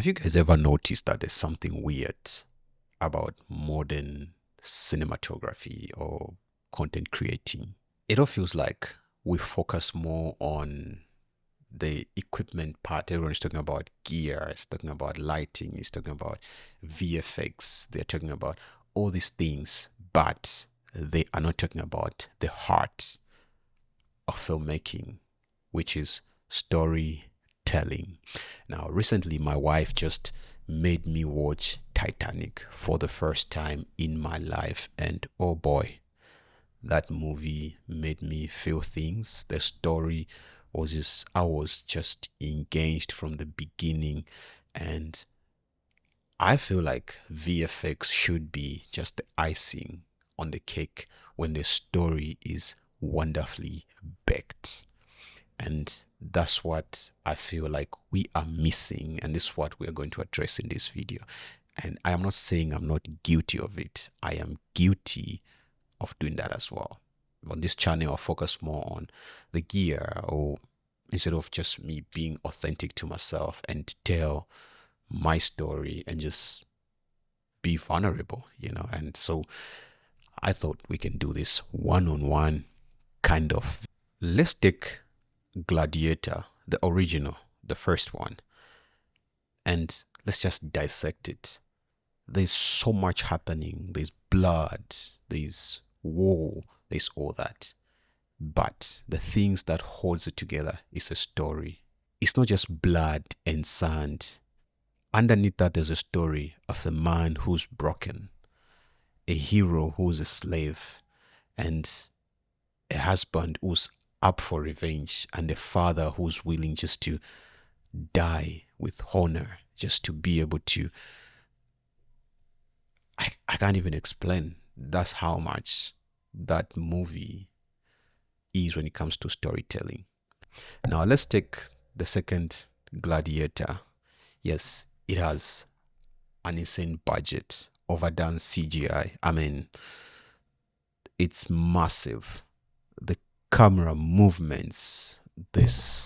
Have you guys ever noticed that there's something weird about modern cinematography or content creating? It all feels like we focus more on the equipment part. Everyone's talking about gear, it's talking about lighting, it's talking about VFX, they're talking about all these things, but they are not talking about the heart of filmmaking, which is storytelling. Now, recently, my wife just made me watch Titanic for the first time in my life, and oh boy, that movie made me feel things. The story was just, I was just engaged from the beginning, and I feel like VFX should be just the icing on the cake when the story is wonderfully baked. And that's what I feel like we are missing. And this is what we are going to address in this video. And I am not saying I'm not guilty of it. I am guilty of doing that as well. On this channel, I'll focus more on the gear, or instead of just me being authentic to myself and tell my story and just be vulnerable, And so I thought we can do this one-on-one kind of. Let's take Gladiator, the original, the first one, and let's just dissect it. There's so much happening. There's blood, there's war, there's all that. But the things that holds it together is a story. It's not just blood and sand. Underneath that, there's a story of a man who's broken, a hero who's a slave, and a husband who's up for revenge, and a father who's willing just to die with honor, just to be able to. I can't even explain. That's how much that movie is when it comes to storytelling. Now, let's take the second Gladiator. Yes, it has an insane budget, overdone CGI. I mean, it's massive. The camera movements, the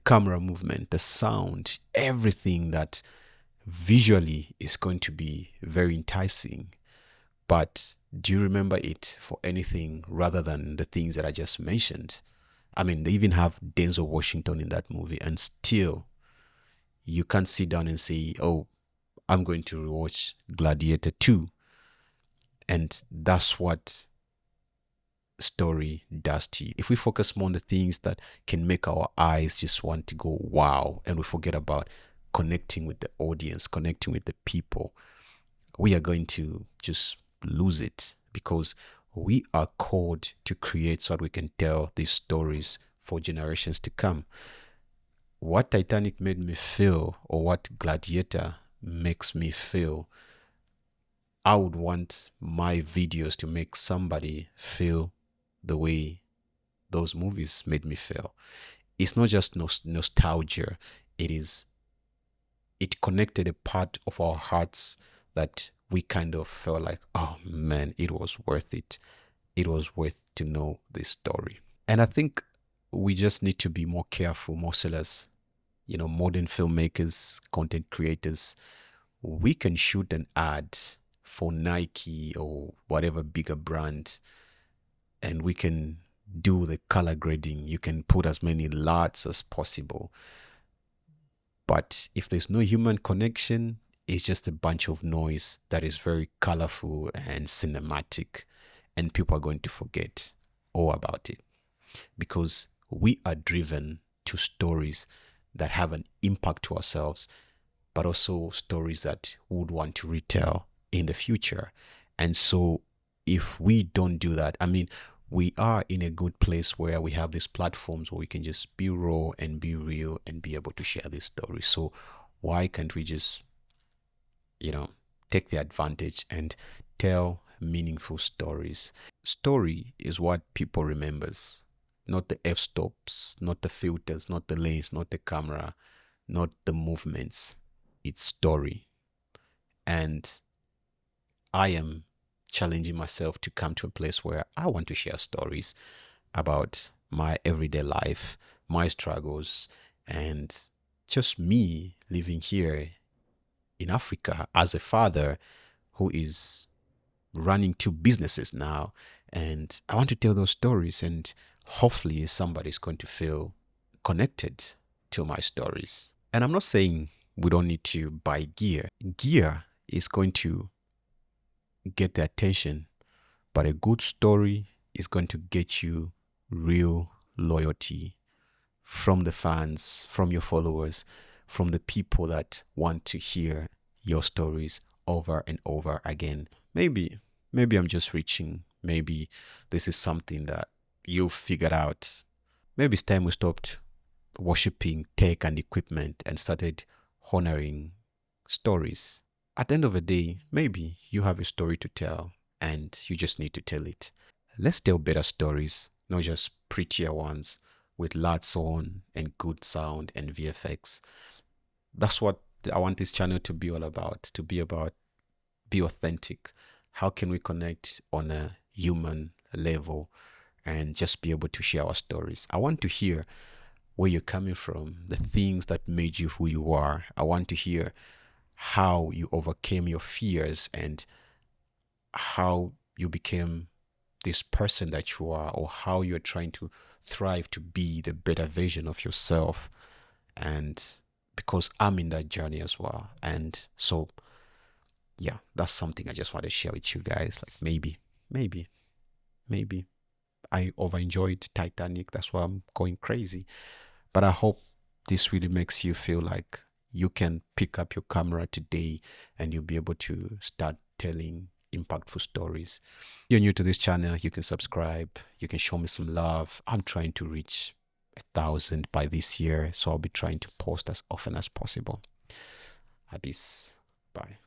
camera movement, the sound, everything that visually is going to be very enticing. But do you remember it for anything rather than the things that I just mentioned? I mean, they even have Denzel Washington in that movie, and still you can't sit down and say, oh, I'm going to rewatch Gladiator 2. And that's what story does to you. If we focus more on the things that can make our eyes just want to go wow, and we forget about connecting with the audience, connecting with the people, we are going to just lose it, because we are called to create so that we can tell these stories for generations to come. What Titanic made me feel, or what Gladiator makes me feel, I would want my videos to make somebody feel the way those movies made me feel. It's not just nostalgia. It connected a part of our hearts that we kind of felt like, oh man, it was worth it. It was worth to know this story. And I think we just need to be more careful, more sellers, modern filmmakers, content creators. We can shoot an ad for Nike or whatever bigger brand, and we can do the color grading. You can put as many LUTs as possible. But if there's no human connection, it's just a bunch of noise that is very colorful and cinematic, and people are going to forget all about it, because we are driven to stories that have an impact to ourselves, but also stories that we would want to retell in the future. And so if we don't do that, I mean, we are in a good place where we have these platforms where we can just be raw and be real and be able to share these stories. So why can't we just, take the advantage and tell meaningful stories? Story is what people remembers, not the f-stops, not the filters, not the lens, not the camera, not the movements. It's story. And I am challenging myself to come to a place where I want to share stories about my everyday life, my struggles, and just me living here in Africa as a father who is running two businesses now. And I want to tell those stories, and hopefully somebody's going to feel connected to my stories. And I'm not saying we don't need to buy gear. Gear is going to get the attention, but a good story is going to get you real loyalty from the fans, from your followers, from the people that want to hear your stories over and over again. Maybe I'm just reaching. Maybe this is something that you figured out. Maybe it's time we stopped worshiping tech and equipment and started honoring stories. At the end of the day, maybe you have a story to tell and you just need to tell it. Let's tell better stories, not just prettier ones with lots on and good sound and VFX. That's what I want this channel to be all about, be authentic. How can we connect on a human level and just be able to share our stories? I want to hear where you're coming from, the things that made you who you are. I want to hear how you overcame your fears and how you became this person that you are, or how you're trying to thrive to be the better version of yourself. And because I'm in that journey as well. And so, yeah, that's something I just want to share with you guys. Like maybe I over enjoyed Titanic. That's why I'm going crazy. But I hope this really makes you feel like you can pick up your camera today and you'll be able to start telling impactful stories. If you're new to this channel, you can subscribe. You can show me some love. I'm trying to reach 1,000 by this year, so I'll be trying to post as often as possible. Peace. Bye.